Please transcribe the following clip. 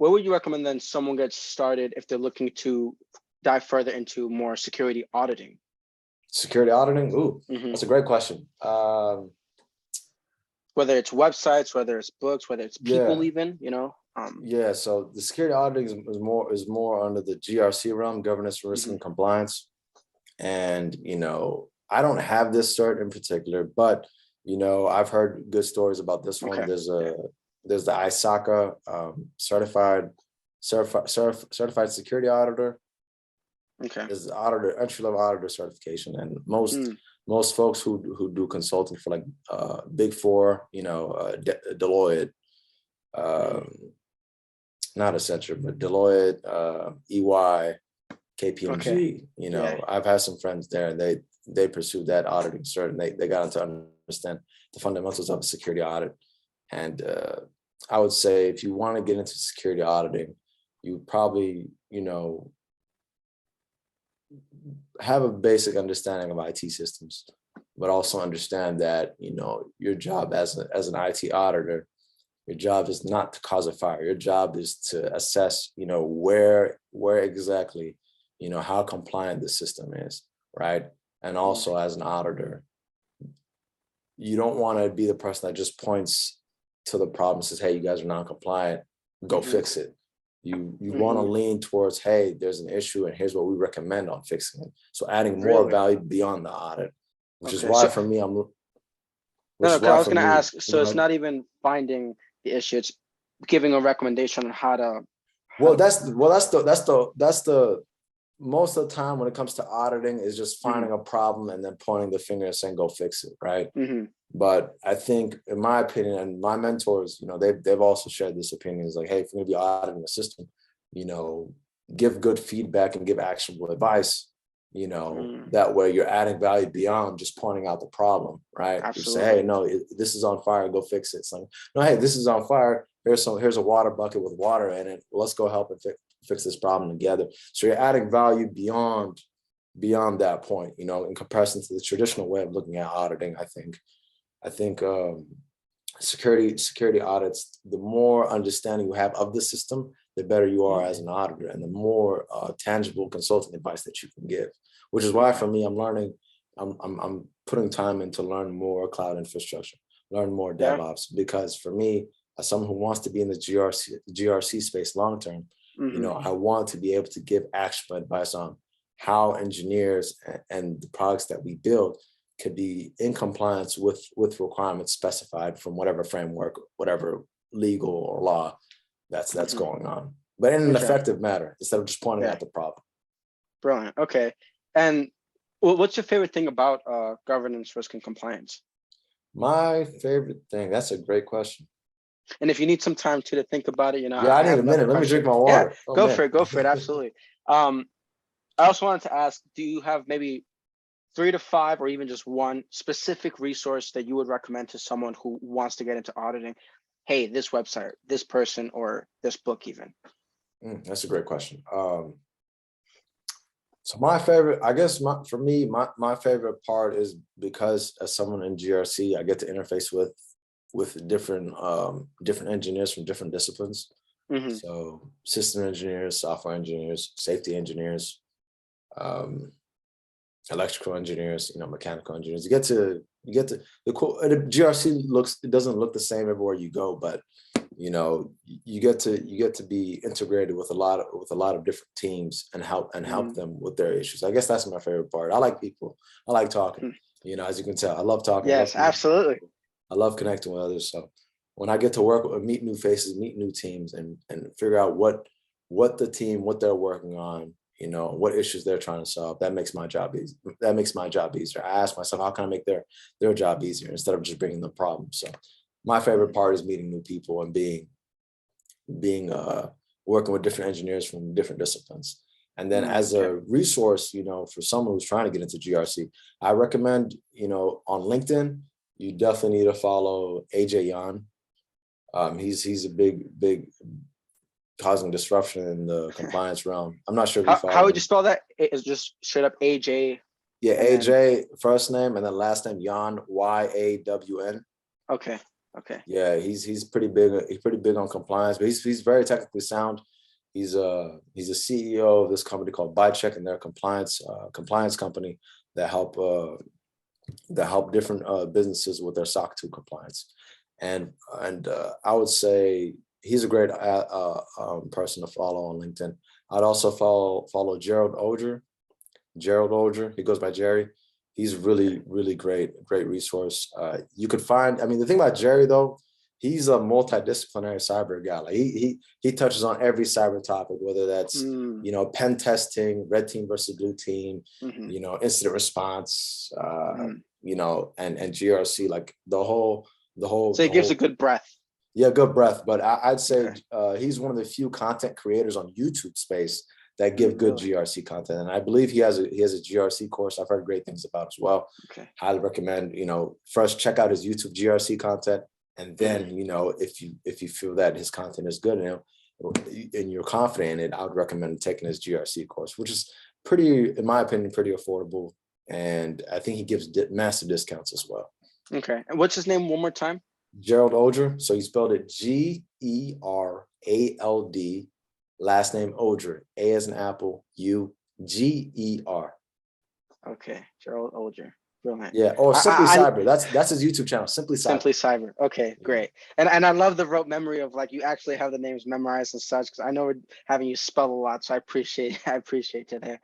where would you recommend then someone gets started if they're looking to dive further into more security auditing? Security auditing? Ooh, that's a great question. Whether it's websites, whether it's books, whether it's people, even, you know. Yeah, so the security auditing is more under the GRC realm, governance, risk, and compliance. And, you know, I don't have this cert in particular, but, you know, I've heard good stories about this one. There's the ISACA certified security auditor. There's the auditor, entry-level auditor certification, and most folks who do consulting for like Big Four, you know, Deloitte, not Accenture, but Deloitte, EY, KPMG, you know, I've had some friends there, and they pursued that auditing cert, and they got to understand the fundamentals of a security audit. And I would say if you want to get into security auditing, you probably, you know, have a basic understanding of IT systems, but also understand that, you know, your job as an IT auditor, your job is not to cause a fire. Your job is to assess, you know, where exactly, you know, how compliant the system is, right? And also as an auditor, you don't want to be the person that just points to the problem and says, hey, you guys are non-compliant, go fix it. You want to lean towards, hey, there's an issue and here's what we recommend on fixing it. So adding more value beyond the audit, which is why for me, I was going to ask, so it's not even finding the issue, it's giving a recommendation on how to. That's the most of the time when it comes to auditing is just finding a problem and then pointing the finger and saying, go fix it, right? But I think, in my opinion, and my mentors, you know, they've also shared this opinion, is like, hey, if you're going to be auditing the system, you know, give good feedback and give actionable advice, you know, that way you're adding value beyond just pointing out the problem, right? Absolutely. You say, hey, no, this is on fire, go fix it. It's like, no, hey, this is on fire. Here's a water bucket with water in it. Let's go help and fix this problem together. So you're adding value beyond that point, you know, in comparison to the traditional way of looking at auditing. I think security audits, the more understanding you have of the system, the better you are as an auditor, and the more tangible consulting advice that you can give. Which is why, for me, I'm putting time in to learn more cloud infrastructure, learn more DevOps, because for me, as someone who wants to be in the GRC space long term, you know, I want to be able to give actionable advice on how engineers and the products that we build could be in compliance with requirements specified from whatever framework, whatever legal or law that's going on, but in an effective manner, instead of just pointing out the problem. Brilliant. Okay. And what's your favorite thing about governance, risk, and compliance? My favorite thing, that's a great question. And if you need some time to think about it, you know. Yeah, I need a minute. Let me drink my water. Yeah, go for it. Absolutely. I also wanted to ask, do you have maybe 3 to 5 or even just one specific resource that you would recommend to someone who wants to get into auditing? Hey, this website, this person, or this book even? That's a great question. So my favorite, I guess for me, my favorite part is because as someone in GRC, I get to interface with different engineers from different disciplines. So system engineers, software engineers, safety engineers, electrical engineers, you know, mechanical engineers. You get to the GRC it doesn't look the same everywhere you go, but you know, you get to be integrated with a lot of different teams and help them with their issues. I guess that's my favorite part. I like people. I like talking. You know, as you can tell, I love talking. Yes, absolutely. I love connecting with others. So when I get to work with, meet new faces, meet new teams, and figure out what they're working on, you know, what issues they're trying to solve, that makes my job easy. That makes my job easier. I ask myself, how can I make their job easier instead of just bringing them problems? So my favorite part is meeting new people and working with different engineers from different disciplines. And then as a resource, you know, for someone who's trying to get into GRC, I recommend, you know, on LinkedIn, you definitely need to follow AJ Yan. He's a big causing disruption in the compliance realm. I'm not sure if you follow how would you spell that? It's just straight up AJ. Yeah, AJ, first name, and then last name, Yan, YAWN. Okay. Okay. Yeah, he's pretty big. He's pretty big on compliance, but he's very technically sound. He's a CEO of this company called BuyCheck, and they're a compliance company that help different businesses with their SOC 2 compliance. And I would say he's a great person to follow on LinkedIn. I'd also follow Gerald Oger. He goes by Jerry. He's really great resource. You could find, I mean, the thing about Jerry though, he's a multidisciplinary cyber guy. Like he touches on every cyber topic, whether that's, you know, pen testing, red team versus blue team, Mm-hmm. you know, incident response, Mm-hmm. you know, and GRC, like the whole. So it gives a good breadth. Yeah, good breath. But I'd say Okay. he's one of the few content creators on YouTube space that give good Really? GRC content. And I believe he has a GRC course I've heard great things about as well. Okay. Highly recommend, you know, first check out his YouTube GRC content. And then, you know, if you feel that his content is good, you know, and you're confident in it, I would recommend taking his GRC course, which is pretty, in my opinion, pretty affordable. And I think he gives massive discounts as well. Okay. And what's his name one more time? Gerald Oger. So he spelled it Gerald, last name Oger, A as an apple, Uger. Okay. Gerald Olger. Brilliant. Yeah, or Simply I Cyber. That's his YouTube channel, Simply Cyber. Simply Cyber. Okay, great. And I love the rote memory of like you actually have the names memorized and such, because I know we're having you spell a lot. So I appreciate you there.